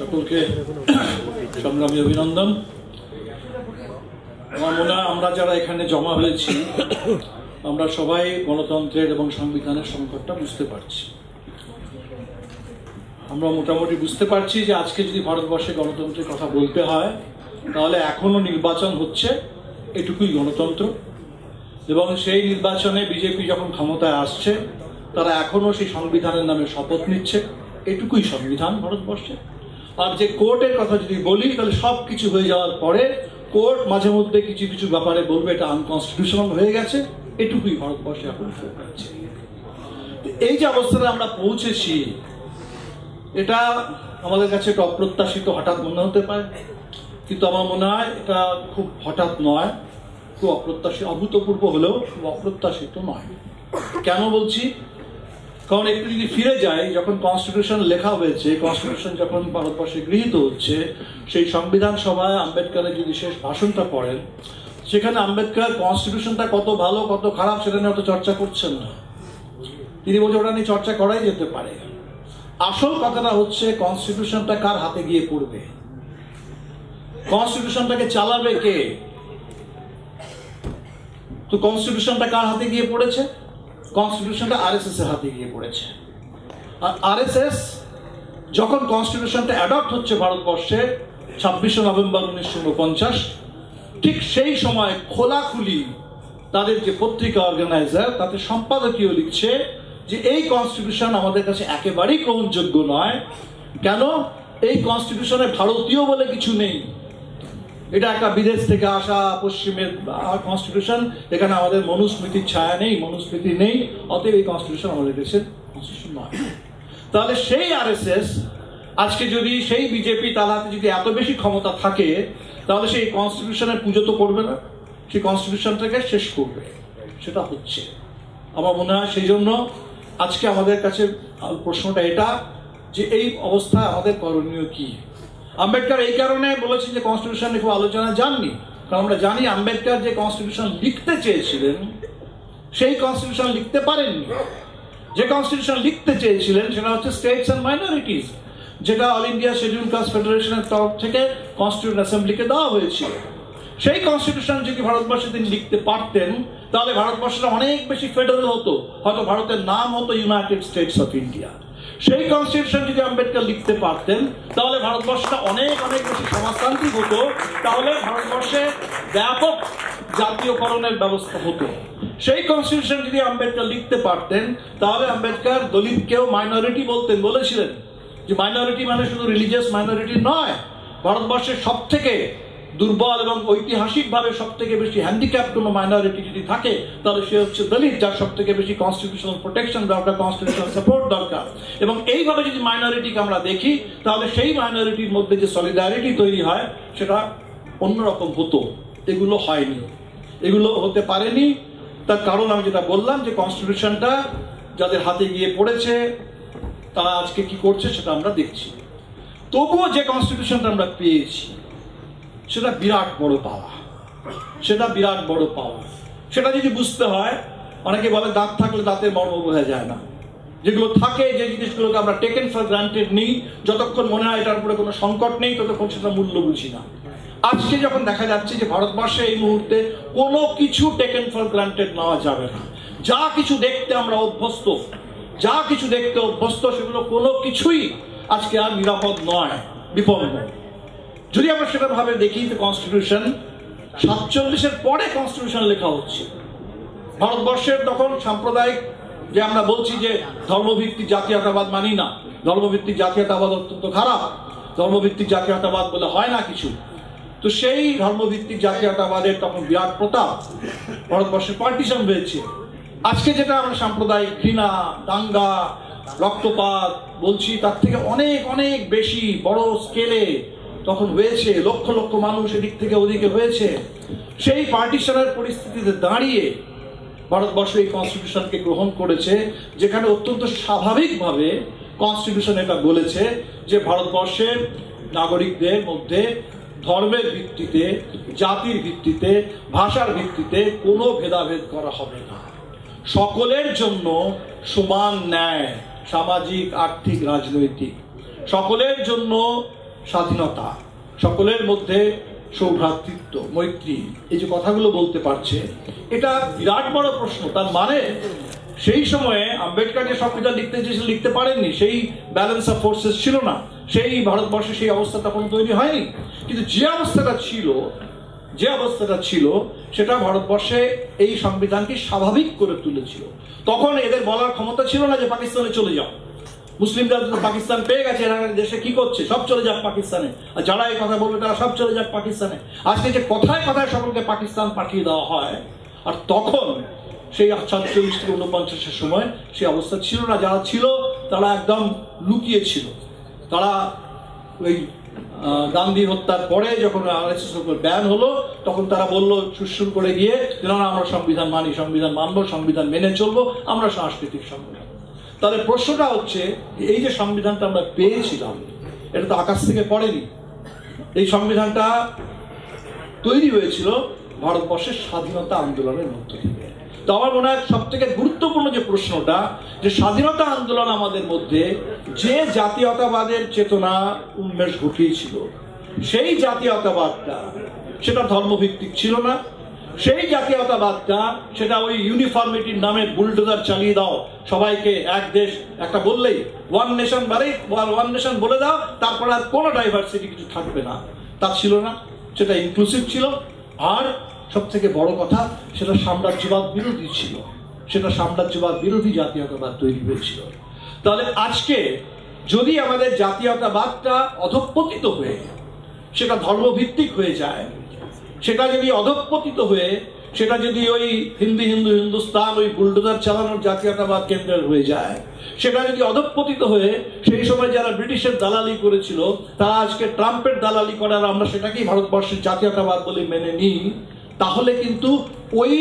সকলকে সংগ্রামী অভিনন্দন। আমার মনে হয় আমরা যারা এখানে জমা হয়েছি আমরা সবাই গণতন্ত্রের এবং সংবিধানের সংকটটা বুঝতে পারছি। আমরা মোটামুটি বুঝতে পারছি যে আজকে যদি ভারতবর্ষে গণতন্ত্রের কথা বলতে হয় তাহলে এখনো নির্বাচন হচ্ছে, এটুকুই গণতন্ত্র। এবং সেই নির্বাচনে বিজেপি যখন ক্ষমতায় আসছে তারা এখনো সেই সংবিধানের নামে শপথ নিচ্ছে, এটুকুই সংবিধান ভারতবর্ষে। আর যে কোর্টের কথা যদি বলি তাহলে সব কিছু হয়ে যাওয়ার পরে কোর্ট মাঝে মধ্যে কিছু কিছু ব্যাপারে বলবে এটা আনকনস্টিটিউশনাল হয়ে গেছে, এটুকুই ভারতবর্ষে এখন আছে। এই যে অবস্থায় আমরা পৌঁছেছি এটা আমাদের কাছে একটা অপ্রত্যাশিত হঠাৎ মনে হতে পারে, কিন্তু আমার মনে হয় এটা খুব হঠাৎ নয়, খুব অপ্রত্যাশিত, অভূতপূর্ব হলেও খুব অপ্রত্যাশিত নয়। কেন বলছি? কারণ একটু যদি ফিরে যাই, যখন কনস্টিটিউশন লেখা হয়েছে, কনস্টিটিউশন যখন ভারতবর্ষে গৃহীত হচ্ছে, সেই সংবিধান সভায় আম্বেদকরের যদি শেষ ভাষণটা পড়েন, সেখানে আম্বেদকর কনস্টিটিউশনটা কত ভালো কত খারাপ সেটা নিয়ে অত চর্চা করছেন না। তিনি বলছেন ওটা নিয়ে চর্চা করাই যেতে পারে। আসল কথাটা হচ্ছে কনস্টিটিউশনটা কার হাতে গিয়ে পড়বে, কনস্টিটিউশনটাকে চালাবে কে। তো কনস্টিটিউশনটা কার হাতে গিয়ে পড়েছে? কনস্টিটিউশনটা আরএসএস এর হাতে গিয়ে পড়েছে। আর আরএসএস যখন কনস্টিটিউশনটা অ্যাডপ্ট হচ্ছে ভারতবর্ষে 26শে নভেম্বর 1949, ঠিক সেই সময় খোলাখুলি তাদের যে পত্রিকা অর্গানাইজার তাতে সম্পাদকীয় লিখছে যে এই কনস্টিটিউশন আমাদের কাছে একেবারেই গ্রহণযোগ্য নয়। কেন? এই কনস্টিটিউশনে ভারতীয় বলে কিছু নেই, এটা একটা বিদেশ থেকে আসা পশ্চিমের কনস্টিটিউশন, এখানে আমাদের মনুস্মৃতির ছায়া নেই, মনুস্মৃতি নেই, অতএব এই কনস্টিটিউশন আমাদের দেশের কনস্টিটিউশন নয়। তাহলে সেই আরএসএস আজকে যদি সেই বিজেপি তার হাতে যদি এত বেশি ক্ষমতা থাকে তাহলে সেই কনস্টিটিউশনের পুজো তো করবে না, সেই কনস্টিটিউশনটাকে শেষ করবে। সেটা হচ্ছে আমার মনে হয়। সেই জন্য আজকে আমাদের কাছে প্রশ্নটা এটা যে এই অবস্থায় আমাদের করণীয় কি। আম্বেদকর এই কারণে বলেছেন যে কনস্টিটিউশন নিয়ে খুব আলোচনা যাননি, কারণ আমরা জানি আম্বেদকর যে কনস্টিটিউশন লিখতে চেয়েছিলেন সেই কনস্টিটিউশন লিখতে পারেননি। যে কনস্টিটিউশন লিখতে চেয়েছিলেন সেটা হচ্ছে স্টেটস অ্যান্ড মাইনরিটিজ, যেটা অল ইন্ডিয়া শিডিউল কাস্ট ফেডারেশনের তরফ থেকে কনস্টিটিউন্ট অ্যাসেম্বলিকে দেওয়া হয়েছিল। সেই কনস্টিটিউশন যদি ভারতবর্ষে তিনি লিখতে পারতেন তাহলে ভারতবর্ষটা অনেক বেশি ফেডারেল হতো, হয়তো ভারতের নাম হতো ইউনাইটেড স্টেটস অফ ইন্ডিয়া। সেই কনস্টিটিউশন যদি আম্বেদকর লিখতে পারতেন তাহলে ভারতবর্ষটা অনেক অনেক বেশি সমাজতান্ত্রিক হতো, তাহলে ভারতবর্ষে ব্যাপক জাতীয়করণের ব্যবস্থা হতো। সেই কনস্টিটিউশন যদি আম্বেদকর লিখতে পারতেন তাহলে আম্বেদকর দলিতকেও মাইনরিটি বলতেন, বলেছিলেন যে মাইনরিটি মানে শুধু রিলিজিয়াস মাইনরিটি নয়, ভারতবর্ষের সব থেকে দুর্বল এবং ঐতিহাসিকভাবে সব থেকে বেশি হ্যান্ডিক্যাপ কোনো মাইনরিটি যদি থাকে তাহলে সে হচ্ছে দলিত, যার সব থেকে বেশি কনস্টিটিউশনাল প্রোটেকশন দরকার, কনস্টিটিউশনাল সাপোর্ট দরকার। এবং এইভাবে যদি মাইনরিটিকে আমরা দেখি তাহলে সেই মাইনরিটির মধ্যে যে সলিডারিটি তৈরি হয় সেটা অন্যরকম হতো। এগুলো হয়নি, এগুলো হতে পারেনি। তার কারণ আমি যেটা বললাম যে কনস্টিটিউশনটা যাদের হাতে গিয়ে পড়েছে তারা আজকে কি করছে সেটা আমরা দেখছি। তবুও যে কনস্টিটিউশনটা আমরা পেয়েছি সেটা বিরাট বড় পাওয়া, সেটা বিরাট বড় পাওয়া। সেটা যদি বুঝতে হয়, অনেকে বলে দাঁত থাকলে দাঁতের মর্ম বোঝা যায় না। যেগুলো থাকে, যে জিনিসগুলোকে আমরা টেকেন ফর গ্রান্টেড নিই, যতক্ষণ মনে হয় এটার উপরে কোনো সংকট নেই ততক্ষণ সেটা মূল্য বুঝি না। আজকে যখন দেখা যাচ্ছে যে ভারতবর্ষে এই মুহূর্তে কোনো কিছু টেকেন ফর গ্রান্টেড নেওয়া যাবে না, যা কিছু দেখতে আমরা অভ্যস্ত, যা কিছু দেখতে অভ্যস্ত সেগুলো কোনো কিছুই আজকে আর নিরাপদ নয়, বিপন্ন। যদি আমরা সেটা ভাবে দেখি যে কনস্টিটিউশন 47-এর পরে কনস্টিটিউশন লেখা হচ্ছে ভারতবর্ষের, তখন সাম্প্রদায়িক যে আমরা বলছি যে ধর্মভিত্তিক জাতীয়তাবাদ মানি না, ধর্মভিত্তিক জাতীয়তাবাদ অত্যন্ত খারাপ, ধর্মভিত্তিক জাতীয়তাবাদ বলে হয় না কিছু। তো সেই ধর্মভিত্তিক জাতীয়তাবাদের তখন বিরাট প্রতাপ, ভারতবর্ষের পার্টিশন হয়েছে। আজকে যেটা আমরা সাম্প্রদায়িক ঘৃণা, দাঙ্গা, রক্তপাত বলছি তার থেকে অনেক অনেক বেশি বড় স্কেলে তখন হয়েছে, লক্ষ লক্ষ মানুষ এদিক থেকে ওদিকে হয়েছে। সেই পার্টিশনের পরিস্থিতিতে দাঁড়িয়ে ভারতবর্ষ এই কনস্টিটিউশনকে গ্রহণ করেছে, যেখানে অত্যন্ত স্বাভাবিকভাবে কনস্টিটিউশন এটা বলেছে যে ভারতবর্ষের নাগরিকদের মধ্যে ধর্মের ভিত্তিতে, জাতির ভিত্তিতে, ভাষার ভিত্তিতে কোনো ভেদাভেদ করা হবে না। সকলের জন্য সমান ন্যায়, সামাজিক, আর্থিক, রাজনৈতিক, সকলের জন্য স্বাধীনতা, সকলের মধ্যে সৌভ্রাতৃত্ব, মৈত্রী, এই যে কথাগুলো বলতে পারছে, এটা বিরাট বড় প্রশ্ন। তার মানে সেই সময়ে আম্বেদকর যে সংবিধান লিখতে চেয়েছিল লিখতে পারেননি, সেই ব্যালেন্স অফ ফোর্সেস ছিল না, সেই ভারতবর্ষে সেই অবস্থা তখন তৈরি হয়নি। কিন্তু যে অবস্থাটা ছিল সেটা ভারতবর্ষে এই সংবিধানকে স্বাভাবিক করে তুলেছিল। তখন এদের বলার ক্ষমতা ছিল না যে পাকিস্তানে চলে যাও, মুসলিমরা তো পাকিস্তান পেয়ে গেছে, এরা দেশে কি করছে, সব চলে যাক পাকিস্তানে, আর যারা এই কথা বলবে তারা সব চলে যাক পাকিস্তানে। আজকে যে কথায় কথায় সকলকে পাকিস্তান পাঠিয়ে দেওয়া হয়, আর তখন সেই 47 থেকে 49-এর সময় সেই অবস্থা ছিল না। যারা ছিল তারা একদম লুকিয়ে ছিল। তারা ওই গান্ধী হত্যার পরে যখন আরএসএস উপর ব্যান হলো, তখন তারা বললো সুরসুর করে গিয়ে, না আমরা সংবিধান মানি, সংবিধান মানবো, সংবিধান মেনে চলবো, আমরা সাংস্কৃতিক সংগঠন। তাহলে প্রশ্নটা হচ্ছে, এই যে সংবিধানটা আমরা পেয়েছিলাম, এটা তো আকাশ থেকে পড়েনি। এই সংবিধানটা তৈরি হয়েছিল ভারতবর্ষের স্বাধীনতা আন্দোলনের মধ্য থেকে। তো আমার মনে হয় সব থেকে গুরুত্বপূর্ণ যে প্রশ্নটা, যে স্বাধীনতা আন্দোলন আমাদের মধ্যে যে জাতীয়তাবাদের চেতনা উন্মেষ ঘটিয়েছিল, সেই জাতীয়তাবাদটা সেটা ধর্মভিত্তিক ছিল না। সেই জাতীয়তাবাদটা সেটা ওই ইউনিফর্মিটির নামে বুলডোজার চালিয়ে দাও, সবাইকে এক দেশ একটা বললেই ওয়ান নেশন বলে দাও, তারপর আর কোনো ডাইভার্সিটি কিছু থাকবে না, তা ছিল না। সেটা ইনক্লুসিভ ছিল, আর সব থেকে বড় কথা সেটা সাম্রাজ্যবাদ বিরোধী ছিল, সেটা সাম্রাজ্যবাদ বিরোধী জাতীয়তাবাদ তৈরি হয়েছিল। তাহলে আজকে যদি আমাদের জাতীয়তাবাদটা অধঃপতিত হয়ে সেটা ধর্মভিত্তিক হয়ে যায়, সেটা যদি অধঃপতিত হয়ে সেটা যদি ওই হিন্দুস্তান ওই বুলডোজার চালানোর জাতীয়তাবাদ কেন্দ্রের হয়ে যায়, সেটা যদি অধঃপতিত হয়ে সেই সময় যারা ব্রিটিশের দালালি করেছিল তারা আজকে ট্রাম্পের দালালি করার আমরা সেটাকেই ভারতবর্ষের জাতীয়তাবাদ বলে মেনে নিই, তাহলে কিন্তু ওই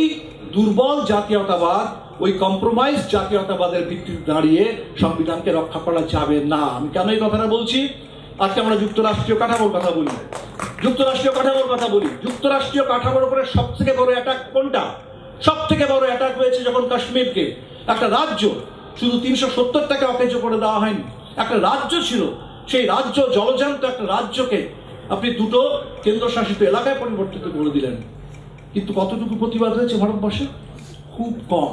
দুর্বল জাতীয়তাবাদ, ওই কম্প্রোমাইজ জাতীয়তাবাদের ভিত্তিতে দাঁড়িয়ে সংবিধানকে রক্ষা করা যাবে না। আমি কেন এই কথাটা বলছি? আজকে আমরা যুক্তরাষ্ট্রীয় কাঠামোর কথা বলি, যুক্তরাষ্ট্রীয় কাঠামোর উপরে সব থেকে বড় অ্যাটাক কোনটা? সব থেকে বড় অ্যাটাক হয়েছে যখন কাশ্মীরকে, একটা রাজ্য, শুধু 370 টাকা অকেজ করে দেওয়া হয়নি, একটা রাজ্য ছিল, সেই রাজ্য জলজান্ত একটা রাজ্যকে আপনি দুটো কেন্দ্রশাসিত এলাকায় পরিবর্তিত করে দিলেন। কিন্তু কতটুকু প্রতিবাদ হয়েছে ভারতবর্ষে? খুব কম।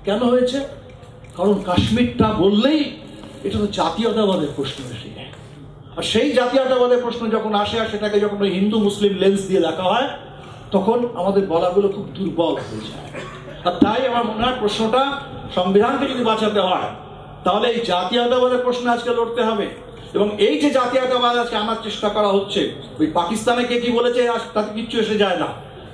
কেন হয়েছে? কারণ কাশ্মীরটা বললেই এটা তো জাতীয়তাবাদের প্রশ্ন এসে যায়, আর সেই জাতীয়তাবাদের প্রশ্ন যখন আসে আর সেটাকে যখন ওই হিন্দু মুসলিম লেন্স দিয়ে দেখা হয়, তখন আমাদের বলাগুলো খুব দুর্বল হয়ে যায়। আর তাই আমার মনে হয় প্রশ্নটা, সংবিধানকে যদি বাঁচাতে হয় তাহলে এই জাতীয়তাবাদের প্রশ্ন আজকে লড়তে হবে। এবং এই যে জাতীয়তাবাদ আজকে আনার চেষ্টা করা হচ্ছে, ওই পাকিস্তানে কে কি বলেছে তাতে কিচ্ছু এসে যায় না,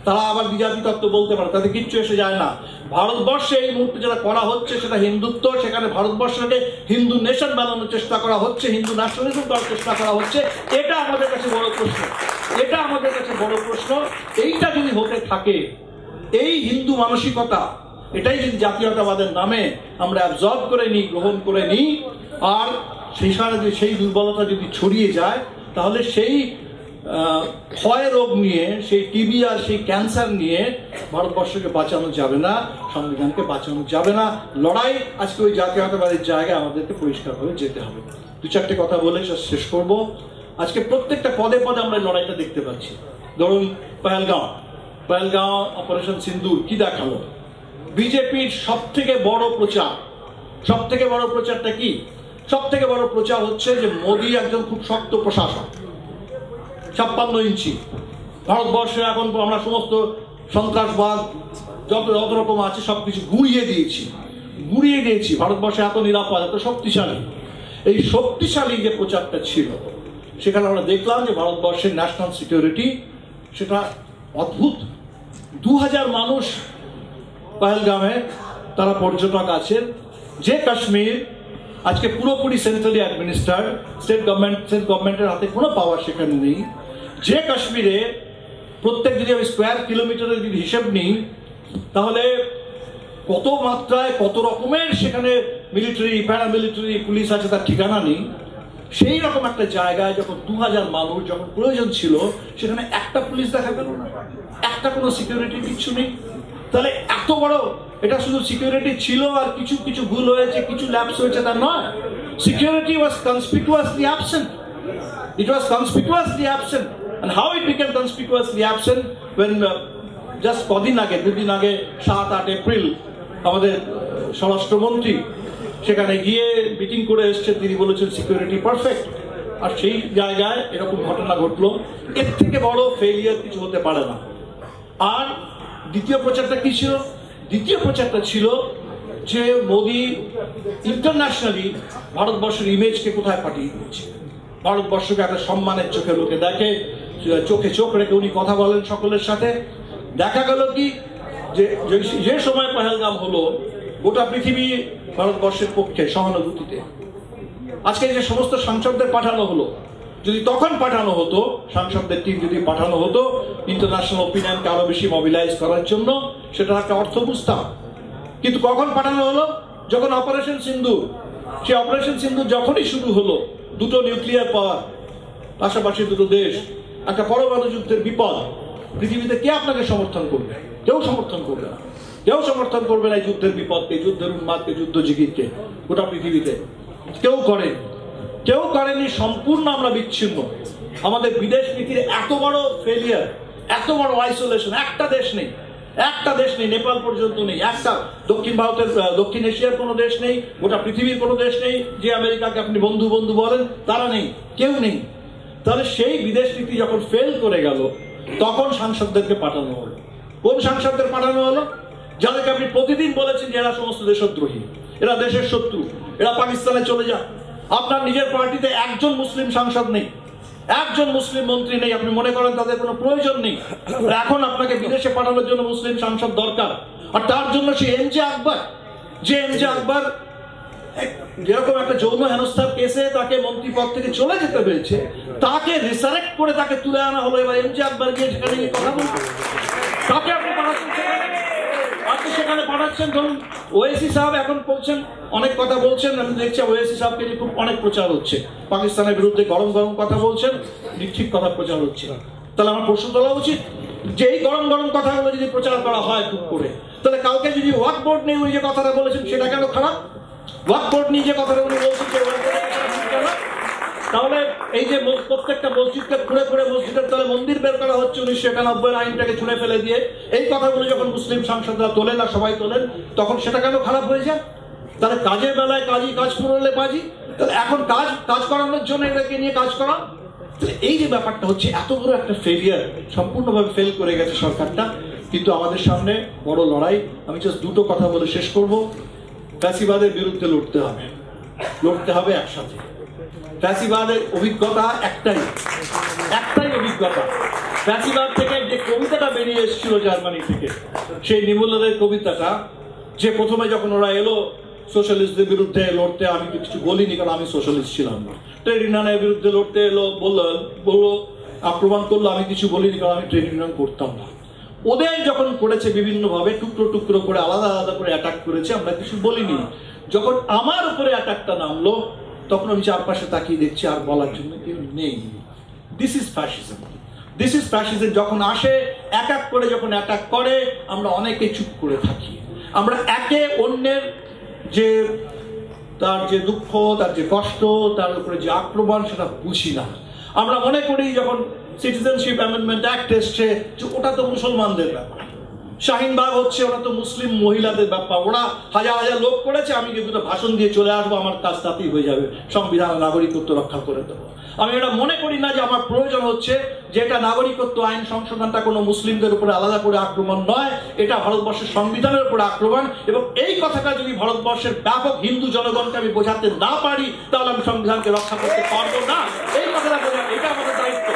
তারা আবার বিজাতি তত্ত্ব বলতে পারে, তাতে কিচ্ছু এসে যায় না। ভারতবর্ষে এই মুহূর্তে যেটা করা হচ্ছে সেটা হিন্দুত্ব, সেখানে ভারতবর্ষকে হিন্দু নেশন বানানোর চেষ্টা করা হচ্ছে, হিন্দু ন্যাশনালিজম করার চেষ্টা করা হচ্ছে। এটা আমাদের কাছে বড় প্রশ্ন। এইটা যদি হতে থাকে, এই হিন্দু মানসিকতা, এটাই যদি জাতীয়তাবাদের নামে আমরা অ্যাবজর্ব করে নিই, গ্রহণ করে নিই, আর সেই দুর্বলতা যদি ছড়িয়ে যায়, তাহলে সেই ক্ষয় রোগ নিয়ে, সেই টিবি আর সেই ক্যান্সার নিয়ে ভারতবর্ষকে বাঁচানো যাবে না, সংবিধানকে বাঁচানো যাবে না। লড়াই আজকে ওই জাতীয়তাবাদের জায়গায় আমাদেরকে পরিষ্কারভাবে যেতে হবে। দু চারটে কথা বলে শেষ করব। আজকে প্রত্যেকটা পদে পদে আমরা লড়াইটা দেখতে পাচ্ছি। ধরুন পহেলগাঁও অপারেশন সিন্দুর কি দেখালো? বিজেপির সব থেকে বড় প্রচারটা কি? সব থেকে বড় প্রচার হচ্ছে যে মোদী একজন খুব শক্ত প্রশাসক, 56 ইঞ্চি ভারতবর্ষে এখন আমরা সমস্ত সন্ত্রাসবাদ যত রকম আছে সবকিছু গুড়িয়ে দিয়েছি, ভারতবর্ষে এত নিরাপদ, এত শক্তিশালী। এই শক্তিশালী যে প্রচারটা ছিল, সেখানে আমরা দেখলাম যে ভারতবর্ষের ন্যাশনাল সিকিউরিটি সেটা অদ্ভুত। 2000 মানুষ পহেলগামে তারা পর্যটক আছেন। যে কাশ্মীর আজকে পুরোপুরি সেন্ট্রালি অ্যাডমিনিস্ট্রার্ড, স্টেট গভর্নমেন্টের হাতে কোনো পাওয়ার সেখানে নেই, যে কাশ্মীরে প্রত্যেক যদি আমি স্কোয়ার কিলোমিটারের যদি হিসেব নিই, তাহলে কত মাত্রায় কত রকমের সেখানে মিলিটারি, প্যারামিলিটারি, পুলিশ আছে তার ঠিকানা নেই। সেই রকম একটা জায়গায় যখন 2000 মানুষ যখন প্রয়োজন ছিল, সেখানে একটা পুলিশ দেখা গেল না, একটা কোনো সিকিউরিটি কিচ্ছু নেই। তাহলে এত বড়, এটা শুধু সিকিউরিটি ছিল আর কিছু ভুল হয়েছে, কিছু ল্যাপস হয়েছে তা নয়। Security was conspicuously absent. It was conspicuously absent. And how it became conspicuously absent when just দুদিন আগে 7-8 এপ্রিল আমাদের স্বরাষ্ট্রমন্ত্রী সেখানে গিয়ে মিটিং করে এসছে, তিনি বলেছেন সিকিউরিটি পারফেক্ট, আর সেই জায়গায় এরকম ঘটনা ঘটলো। এর থেকে বড় ফেলিয়ার কিছু হতে পারে না। আর দ্বিতীয় প্রচারটা কি ছিল? দ্বিতীয় প্রচারটা ছিল যে মোদি ইন্টারন্যাশনালি ভারতবর্ষের ইমেজকে কোথায় পাঠিয়ে দিয়েছে। ভারতবর্ষকে একটা সম্মানের চোখে লোকে দেখে, চোখে চোখ রেখে উনি কথা বলেন সকলের সাথে। দেখা গেল কি যে সময় পহেলগাম হলো, গোটা পৃথিবী ভারতবর্ষের পক্ষে সহানুভূতিতে। আজকে যে সমস্ত সাংসদদের পাঠানো হলো, যদি তখন পাঠানো হতো, সাংসদদের টিম যদি পাঠানো হতো ইন্টারন্যাশনাল ওপিনিয়নকে আরো বেশি মোবিলাইজ করার জন্য, সেটা একটা অর্থ বুঝতাম। কিন্তু কখন পাঠানো হলো? যখন অপারেশন সিন্দুর, সেই অপারেশন সিন্দুর যখনই শুরু হলো, দুটো নিউক্লিয়ার পাওয়ার, পাশাপাশি দুটো দেশ, একটা পরমাণু যুদ্ধের বিপদ, পৃথিবীতে কে আপনাকে সমর্থন করবে? কেউ সমর্থন করবে না। কেউ সমর্থন করবে না এই যুদ্ধের বিপদকে, যুদ্ধের উন্মাদকে, যুদ্ধ জিগিরকে। গোটা পৃথিবীতে কেউ করেনি। সম্পূর্ণ আমরা বিচ্ছিন্ন। আমাদের বিদেশ নীতির এত বড় ফেলিয়ার, এত বড় আইসোলেশন, একটা দেশ নেই, নেপাল পর্যন্ত নেই, একটা দক্ষিণ এশিয়ার কোনো দেশ নেই, গোটা পৃথিবীর কোনো দেশ নেই যে আমেরিকাকে আপনি বন্ধু বন্ধু বলেন, তারা নেই, কেউ নেই। তাহলে সেই বিদেশ নীতি যখন ফেল করে গেল, তখন সাংসদদেরকে পাঠানো হলো। কোন সাংসদদের পাঠানো হলো? যাদেরকে আপনি প্রতিদিন বলেছেন যে এরা সমস্ত দেশদ্রোহী, এরা দেশের শত্রু, এরা পাকিস্তানে চলে যান। আপনার নিজের পার্টিতে একজন মুসলিম সাংসদ নেই, একজন মুসলিম মন্ত্রী নেই। আপনি মনে করেন তাদের কোনো প্রয়োজন নেই। এখন আপনাকে বিদেশে পাঠানোর জন্য মুসলিম সাংসদ দরকার। আর তার জন্য সেই এমজে আকবর যেরকম একটা যৌন হেনস্থার কেসে তাকে মন্ত্রী পদ থেকে চলে যেতে হয়েছে, তাকে রিসারেক্ট করে তাকে তুলে আনা হলো। এবার এমজে আকবর গিয়ে সেখানে গিয়ে কথা বলবেন, তাকে আপনি সেখানে পাঠাচ্ছেন। ধরুন ওয়েসি সাহেব এখন বলছেন, অনেক কথা বলছেন, আমি দেখছি ওয়েসি সাহেবকে নিয়ে খুব অনেক প্রচার হচ্ছে, পাকিস্তানের বিরুদ্ধে গরম গরম কথা বলছেন, ঠিক কথা প্রচার হচ্ছে। তাহলে আমার প্রশ্ন তোলা উচিত যে এই গরম গরম কথাগুলো যদি প্রচার করা হয় খুব করে, তাহলে কালকে যদি ওয়াকফ বোর্ড নিয়ে উনি যে কথাটা বলেছেন সেটা কেন খারাপ? ওয়াকফ বোর্ড নিয়ে যে কথাটা উনি বলছেন তাহলে এই যে প্রত্যেকটা মসজিদকে খুঁড়ে খুঁড়ে মসজিদের তলে মন্দির বের করা হচ্ছে 1991 আইনটাকে ছুঁড়ে ফেলে দিয়ে, এই কথাগুলো যখন মুসলিম সাংসদরা তোলেন না সবাই তোলেন, তখন সেটা কেন খারাপ হয়ে যায়? তাহলে কাজের বেলায় কাজী, কাজ করলে বাজি। তাহলে এখন কাজ করানোর জন্য এটাকে নিয়ে কাজ করা, এই যে ব্যাপারটা হচ্ছে, এত বড় একটা ফেলিয়ার, সম্পূর্ণভাবে ফেল করে গেছে সরকারটা। কিন্তু আমাদের সামনে বড় লড়াই। আমি জাস্ট দুটো কথা বলে শেষ করব। ফ্যাসিবাদের বিরুদ্ধে লড়তে হবে একসাথে। ফ্যাসিবাদের অভিজ্ঞতা একটাই অভিজ্ঞতা। ফ্যাসিবাদ থেকে যে কবিতাটা বেরিয়ে এসেছিল জার্মানি থেকে, সেই নিমুল্লাদের কবিতাটা, যে প্রথমে যখন ওরা এলো সোশ্যালিস্টদের বিরুদ্ধে লড়তে, আমি কিছু বলিনি কারণ আমি সোশ্যালিস্ট ছিলাম না, ট্রেড ইউনিয়নের বিরুদ্ধে লড়তে এলো, বললো আক্রমণ করলো, আমি কিছু বলিনি কারণ আমি ট্রেড ইউনিয়ন করতাম না। ওদের যখন করেছে বিভিন্নভাবে টুকরো টুকরো করে আলাদা আলাদা করে অ্যাটাক করেছে, আমরা কিছু বলিনি। যখন আমার উপরে অ্যাটাকটা নামলো, তখন আমি চারপাশে তাকিয়ে দেখছি আর বলার জন্য কেউ নেই। This is fascism. যখন আসে এক এক করে, যখন অ্যাটাক করে, আমরা অনেকে চুপ করে থাকি। আমরা একে অন্যের যে তার যে দুঃখ, তার যে কষ্ট, তার উপরে যে আক্রমণ, সেটা বুঝি না। আমরা মনে করি যখন সিটিজেনশিপ অ্যামেন্ডমেন্ট অ্যাক্ট এসছে, যে ওটা তো মুসলমানদের ব্যাপার, শাহিনবাগ হচ্ছে ওরা তো মুসলিম মহিলাদের ব্যাপার, ওরা হাজার হাজার লোক করেছে, আমি কি দুটো ভাষণ দিয়ে চলে আসবো, আমার কাজ তাতেই হয়ে যাবে, সংবিধান নাগরিকত্ব রক্ষা করে দেবো। আমি এটা মনে করি না যে আমার প্রয়োজন হচ্ছে যে এটা নাগরিকত্ব আইন সংশোধনটা কোনো মুসলিমদের উপরে আলাদা করে আক্রমণ নয়, এটা ভারতবর্ষের সংবিধানের উপরে আক্রমণ। এবং এই কথাটা যদি ভারতবর্ষের ব্যাপক হিন্দু জনগণকে আমি বোঝাতে না পারি, তাহলে আমি সংবিধানকে রক্ষা করতে পারবো না। এই কথাটা বোঝা, এটা আমাদের দায়িত্ব।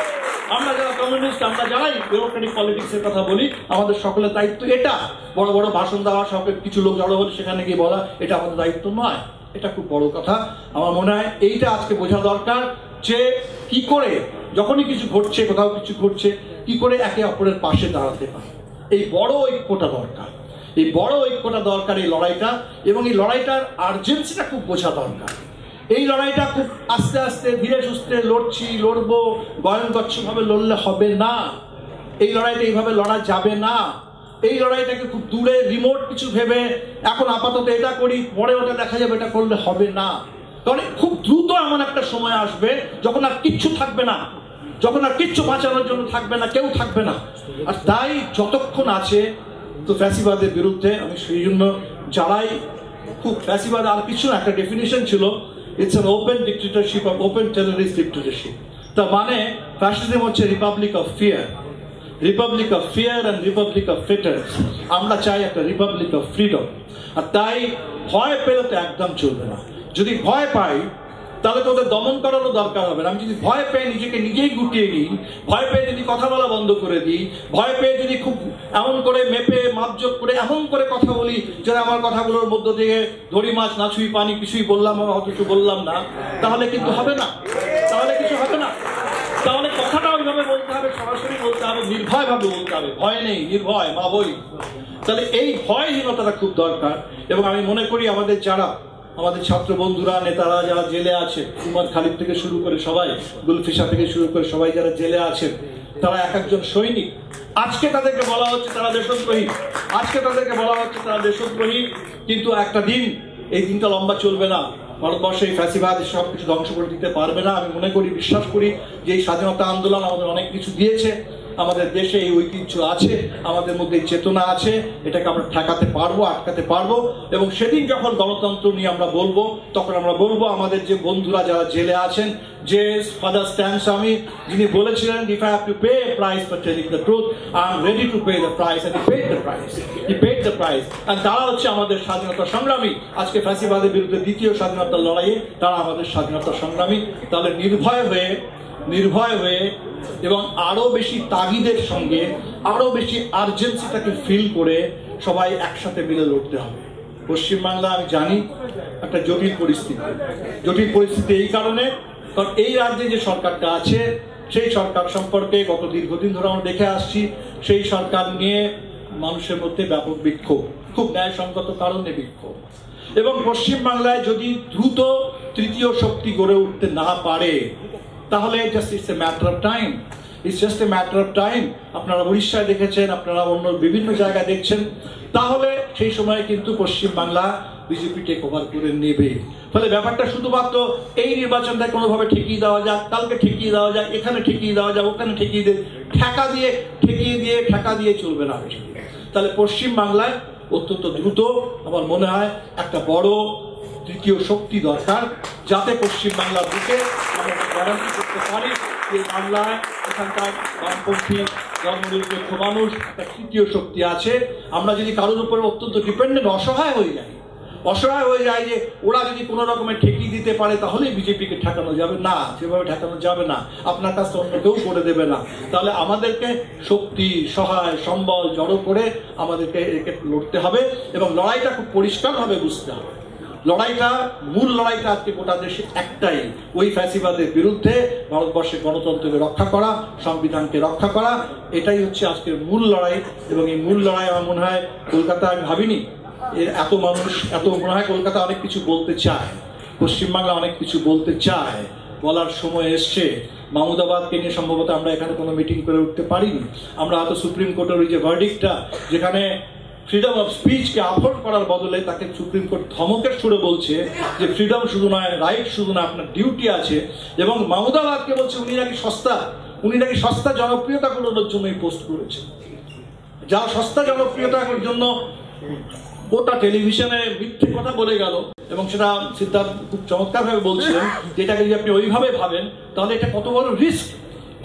আমরা যারা কমিউনিস্ট, আমরা যারাই ব্যুরোক্রেটিক পলিটিক্সের কথা বলি, আমাদের সকলের দায়িত্ব এটা। বড় বড় ভাষণ দেওয়া, সব কিছু লোক জড়ো হলে সেখানে গিয়ে বলা, এটা আমাদের দায়িত্ব নয়। এটা খুব বড় কথা। আমার মনে হয় এইটা আজকে বোঝা দরকার, যে কি করে যখনই কিছু ঘটছে, কোথাও কিছু ঘটছে, কি করে একে অপরের পাশে দাঁড়াতে পারে। এই বড় ঐক্যটা দরকার, এই লড়াইটা। এবং এই লড়াইটার আর্জেন্সিটা খুব বোঝা দরকার। এই লড়াইটা খুব আস্তে আস্তে, ধীরে সুস্থে লড়বো, গয়নগচ্ছভাবে লড়লে হবে না। এই লড়াইটা এইভাবে লড়া যাবে না। এই লড়াইটাকে খুব দূরে রিমোট কিছু ভেবে এখন আপাতত এটা করি, পরে ওটা দেখা যাবে, এটা করলে হবে না। কারণ খুব দ্রুত এমন একটা সময় আসবে যখন আর কিচ্ছু থাকবে না, যখন আর কিচ্ছু বাঁচানোর জন্য থাকবে না, কেউ থাকবে না। আর তাই যতক্ষণ আছে তো ফ্যাসিবাদের বিরুদ্ধে আমি সেই জন্য যারাই খুব ফ্যাসিবাদ আর কিছু না, একটা ডেফিনিশন ছিল, it's an open dictatorship of open terrorist dictatorship. তার মানে ফ্যাসিজম হচ্ছে Republic of fear, Republic of fear and Republic of fitters. আমরা চাই একটা রিপাবলিক অফ ফ্রিডম। আর তাই ভয় পেলে তো একদম চলবে না। যদি ভয় পাই তাহলে তো ওদের দমন করারও দরকার হবে না। আমি যদি ভয় পেয়ে নিজেকে নিজেই গুটিয়ে নিই, ভয় পেয়ে যদি কথা বলা বন্ধ করে দিই, ভয় পেয়ে যদি খুব এমন করে মেপে মাপজোক করে এমন করে কথা বলি যেন আমার কথাগুলোর মধ্য থেকে ধরি মাছ না ছুঁই পানি কিছুই বললাম অথচ বললাম না, তাহলে কিন্তু হবে না, তাহলে কিছু হবে না। তাহলে কথাটা ওইভাবে বলতে হবে, সরাসরি বলতে হবে, নির্ভয় ভাবে বলতে হবে, ভয় নেই, নির্ভয় মা বই। তাহলে এই ভয়হীনতাটা খুব দরকার। এবং আমি মনে করি আমাদের যারা আমাদের ছাত্র বন্ধুরা, নেতারা যারা জেলে আছে, উমর খালিদ থেকে শুরু করে সবাই, গুলফিশা থেকে শুরু করে সবাই যারা জেলে আছেন, তারা এক একজন সৈনিক। আজকে তাদেরকে বলা হচ্ছে তারা দেশদ্রোহী, আজকে তাদেরকে বলা হচ্ছে তারা দেশদ্রোহী, কিন্তু একটা দিন, এই দিনটা লম্বা চলবে না। ভারতবর্ষে এই ফ্যাসিবাদ সবকিছু ধ্বংস করে দিতে পারবে না। আমি মনে করি, বিশ্বাস করি যে এই স্বাধীনতা আন্দোলন আমাদের অনেক কিছু দিয়েছে, আমাদের দেশে এই ঐতিহ্য আছে, আমাদের মধ্যে এই চেতনা আছে, এটাকে আমরা ঠেকাতে পারবো, আটকাতে পারবো। এবং সেদিন যখন গণতন্ত্র নিয়ে আমরা বলবো, তখন আমরা বলবো আমাদের যে বন্ধুরা যারা জেলে আছেন, যে ফাদার স্ট্যান স্বামী যিনি বলেছিলেন, if I have to pay a price for telling the truth, I am ready to pay the price, and he paid the price, he paid the price। আর তারা হচ্ছে আমাদের স্বাধীনতা সংগ্রামী। আজকে ফ্যাসিবাদের বিরুদ্ধে দ্বিতীয় স্বাধীনতার লড়াইয়ে তারা আমাদের স্বাধীনতা সংগ্রামী। তাহলে নির্ভয় হয়ে এবং আরো বেশি তাগিদের সঙ্গে, আরো বেশি আর্জেন্সিটাকে ফিল করে সবাই একসাথে মিলে লড়তে হবে। পশ্চিমবাংলা আমি জানি একটা জটিল পরিস্থিতি এই কারণে, কারণ এই রাজ্যে যে সরকারটা আছে সেই সরকার সম্পর্কে গত দীর্ঘদিন ধরে আমরা দেখে আসছি, সেই সরকার নিয়ে মানুষের মধ্যে ব্যাপক বিক্ষোভ, খুব ন্যায়সঙ্গত কারণে বিক্ষোভ। এবং পশ্চিমবাংলায় যদি দ্রুত তৃতীয় শক্তি গড়ে উঠতে না পারে, তাহলে it's a matter of time. আপনারা উড়িষ্যায় দেখেছেন, আপনারা অন্য বিভিন্ন জায়গায় দেখছেন, তাহলে সেই সময় কিন্তু পশ্চিমবাংলা বিজেপি টেক ওভার করে নেবে। ফলে ব্যাপারটা শুধুমাত্র এই নির্বাচনটা কোনোভাবে ঠেকিয়ে দেওয়া যাক, কালকে ঠেকিয়ে দেওয়া যাক, এখানে ঠেকিয়ে দেওয়া যাক, ওখানে ঠেকিয়ে দিয়ে চলবে না। তাহলে পশ্চিমবাংলায় অত্যন্ত দ্রুত আমার মনে হয় একটা বড় তৃতীয় শক্তি দরকার, যাতে পশ্চিমবাংলার দিকে আমরা গ্যারান্টি করতে পারি যে বাংলায় এখানকার বামপন্থী ধর্মনিরপেক্ষ মানুষ একটা তৃতীয় শক্তি আছে। আমরা যদি কারোর উপরে অত্যন্ত ডিপেন্ডেন্ট, অসহায় হয়ে যায় যে ওরা যদি কোনো রকমের ঠেকিয়ে দিতে পারে তাহলেই বিজেপিকে ঠেকানো যাবে না, সেভাবে ঠেকানো যাবে না, আপনার কাছে অন্য কেউ করে দেবে না। তাহলে আমাদেরকে শক্তি, সহায়, সম্বল জড়ো করে আমাদেরকে একে লড়তে হবে এবং লড়াইটা খুব পরিষ্কারভাবে বুঝতে হবে। মূল লড়াইটা আজকে গোটা দেশে একটাই, ওই ফ্যাসিবাদের বিরুদ্ধে ভারতবর্ষের গণতন্ত্রকে রক্ষা করা, সংবিধানকে রক্ষা করা, এটাই হচ্ছে আজকের মূল লড়াই। এবং এই মূল লড়াই আমার মনে হয় কলকাতা, আমি ভাবিনি এত মানুষ, মনে হয় কলকাতা অনেক কিছু বলতে চায়, পশ্চিমবাংলা অনেক কিছু বলতে চায়, বলার সময় এসছে। মাহমুদাবাদকে নিয়ে সম্ভবত আমরা এখানে কোনো মিটিং করে উঠতে পারিনি। আমরা হয়তো সুপ্রিম কোর্টের ওই যে ভার্ডিক্টটা, যেখানে ফ্রিডম অফ স্পিচকে আপহোল্ড করার বদলে তাকে সুপ্রিম কোর্ট ধমকের সুরে বলছে যে ফ্রিডম শুধু নয়, রাইট শুধু না, আপনার ডিউটি আছে। এবং মাহমুদাবাদকে বলছে উনি নাকি সস্তা জনপ্রিয়তা করানোর জন্য এই পোস্ট করেছে। যারা সস্তা জনপ্রিয়তার জন্য গোটা টেলিভিশনে মিথ্যে কথা বলে গেল, এবং সেটা সিদ্ধার্থ খুব চমৎকার ভাবে বলছিলেন যে এটাকে যদি আপনি ওইভাবে ভাবেন তাহলে এটা কত বড় রিস্ক,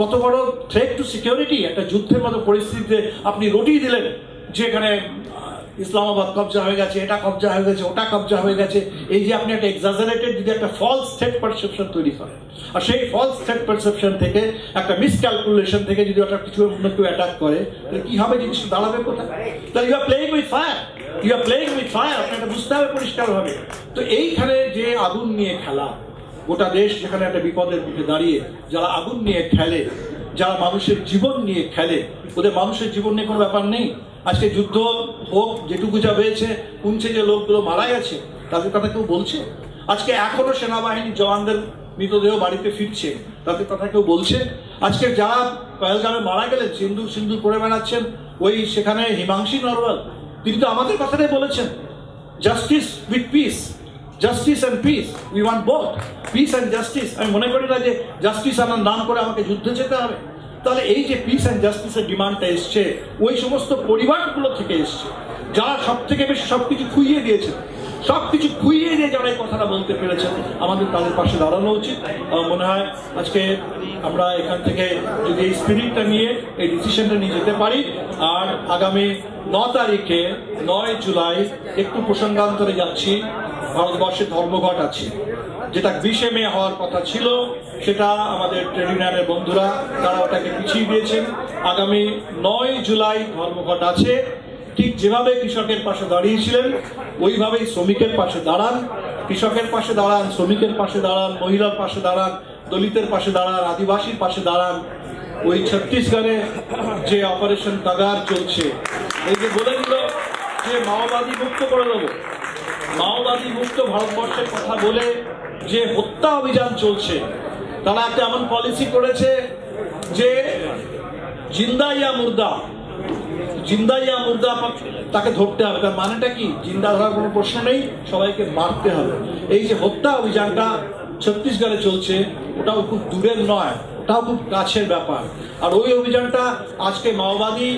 কত বড় থ্রেট টু সিকিউরিটি। একটা যুদ্ধের মতো পরিস্থিতিতে আপনি রটিয়ে দিলেন যে এখানে ইসলামাবাদ কবজা হয়ে গেছে, এটা কবজা হয়ে গেছে, ওটা কবজা হয়ে গেছে। এই যে আপনি একটা এক্সাজারেটেড যদি একটা ফলস থ্রেট পারসেপশন তৈরি করেন, আর সেই ফলস থ্রেট পারসেপশন থেকে, একটা মিসক্যালকুলেশন থেকে যদি ওটা কিছু অন্য কেউ অ্যাটাক করে, তাহলে কি হবে, জিনিসটা দাঁড়াবে কোথায়? তাহলে you are playing with fire, আপনাকে বুঝতে হবে পরিষ্কারভাবে। তো এইখানে যে আগুন নিয়ে খেলা, গোটা দেশ যেখানে একটা বিপদের মুখে দাঁড়িয়ে যারা আগুন নিয়ে খেলে, যারা মানুষের জীবন নিয়ে খেলে, ওদের মানুষের জীবন নিয়ে কোনো ব্যাপার নেই। আজকে যুদ্ধ হোক, যেটুকু যা হয়েছে, পুঞ্চে যে লোকগুলো মারা গেছে তাদের কথা কেউ বলছে? আজকে এখনো সেনাবাহিনীর জওয়ানদের মৃতদেহ বাড়িতে ফিরছে, তাদের কথা কেউ বলছে? আজকে যারা পহেলগামে মারা গেলেন, সিন্দুর করে বেড়াচ্ছেন, ওই সেখানে হিমাংশী নরওয়াল, তিনি তো আমাদের কথাটাই বলেছেন, justice with piece, justice and piece, we want both, piece and justice. আমি মনে করি না যে জাস্টিস আনার নাম করে আমাকে যুদ্ধে যেতে হবে। তাহলে এই যে পিস অ্যান্ড জাস্টিসের ডিমান্ডটা এসছে, ওই সমস্ত পরিবারগুলো থেকে এসছে যারা সব থেকে বেশি সবকিছু খুইয়ে দিয়েছে, সবকিছু খুইয়ে দিয়ে যারা এই কথাটা বলতে পেরেছেন, আমাদের তাদের পাশে দাঁড়ানো উচিত। আমার মনে হয় আজকে আমরা এখান থেকে যদি এই স্পিরিটটা নিয়ে এই ডিসিশনটা নিয়ে যেতে পারি, আর আগামী 9 তারিখে 9 জুলাই একটু প্রসঙ্গান্তরে যাচ্ছি, ভারতবর্ষে ধর্মঘট আছে, যেটা 20 মে হওয়ার কথা ছিল, সেটা আমাদের ট্রেড ইউনিয়নের বন্ধুরা তারা ওটাকে পিছিয়ে দিয়েছেন। আগামী 9 জুলাই ধর্মঘট আছে। ঠিক যেভাবে কৃষকের পাশে দাঁড়িয়েছিলেন ওইভাবেই শ্রমিকের পাশে দাঁড়ান, কৃষকের পাশে দাঁড়ান, শ্রমিকের পাশে দাঁড়ান, মহিলার পাশে দাঁড়ান, দলিতের পাশে দাঁড়ান, আদিবাসীর পাশে দাঁড়ান। ওই ছত্তিশগড়ে যে অপারেশন কাগার চলছে, এই যে বলে দিল যে মাওবাদী মুক্ত করে দেবো, মাওবাদী মুক্ত ভারতবর্ষের কথা বলে যে হত্যা অভিযান চলছে, তারা একটা এমন পলিসি করেছে যে জিন্দা ইয়া মুর্দা, জিন্দা ইয়া মুর্দা তাকে ধরতে হবে। তার মানেটা কি? জিন্দা ধরার কোনো প্রশ্ন নেই, সবাইকে মারতে হবে। এই যে হত্যা অভিযানটা ছত্তিশগড়ে চলছে, ওটাও খুব দূরের নয়, ওটাও খুব কাছের ব্যাপার। আর ওই অভিযানটা আজকে মাওবাদী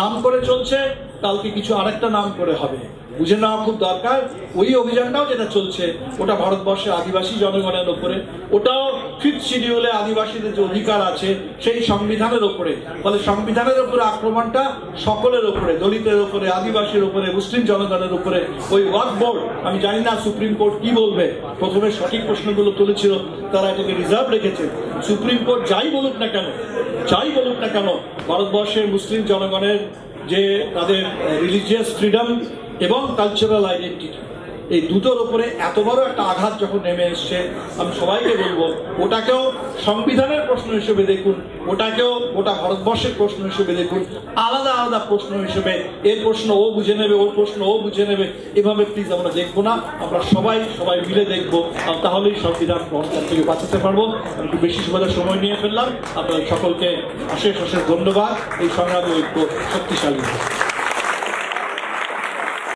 নাম করে চলছে, কালকে কিছু আরেকটা নাম করে হবে, বুঝে নেওয়া খুব দরকার। ওই অভিযানটাও যেটা চলছে ওটা ভারতবর্ষের আদিবাসী জনগণের উপরে, ওটাও 5th শিডিউলে আদিবাসীদের যে অধিকার আছে সেই সংবিধানের উপরে। ফলে সংবিধানের উপরে আক্রমণটা সকলের উপরে, দলিতের উপরে, আদিবাসীর উপরে, মুসলিম জনগণের উপরে। ওই ওয়াকফ বোর্ড, আমি জানি না সুপ্রিম কোর্ট কি বলবে, প্রথমে সঠিক প্রশ্নগুলো তুলেছিল, তারা এটাকে রিজার্ভ রেখেছে। সুপ্রিম কোর্ট যাই বলুক না কেন, যাই বলুক না কেন, ভারতবর্ষের মুসলিম জনগণের যে তাদের রিলিজিয়াস ফ্রিডম এবং কালচারাল আইডেন্টিটি, এই দুটোর উপরে এত বড় একটা আঘাত যখন নেমে এসছে, আমি সবাইকে বলবো ওটাকেও সংবিধানের প্রশ্ন হিসেবে দেখুন, ওটাকেও গোটা ভারতবর্ষের প্রশ্ন হিসেবে দেখুন, আলাদা আলাদা প্রশ্ন হিসেবে। এর প্রশ্ন ও বুঝে নেবে, ওর প্রশ্ন ও বুঝে নেবে, এভাবে প্লিজ আমরা দেখবো না, আমরা সবাই মিলে দেখবো, তাহলেই সংবিধান গ্রহণ থেকে বাঁচাতে পারবো। আমি একটু বেশি সময় নিয়ে ফেললাম, আপনাদের সকলকে অশেষ অশেষ ধন্যবাদ। এই সংগ্রামী ঐক্য শক্তিশালী।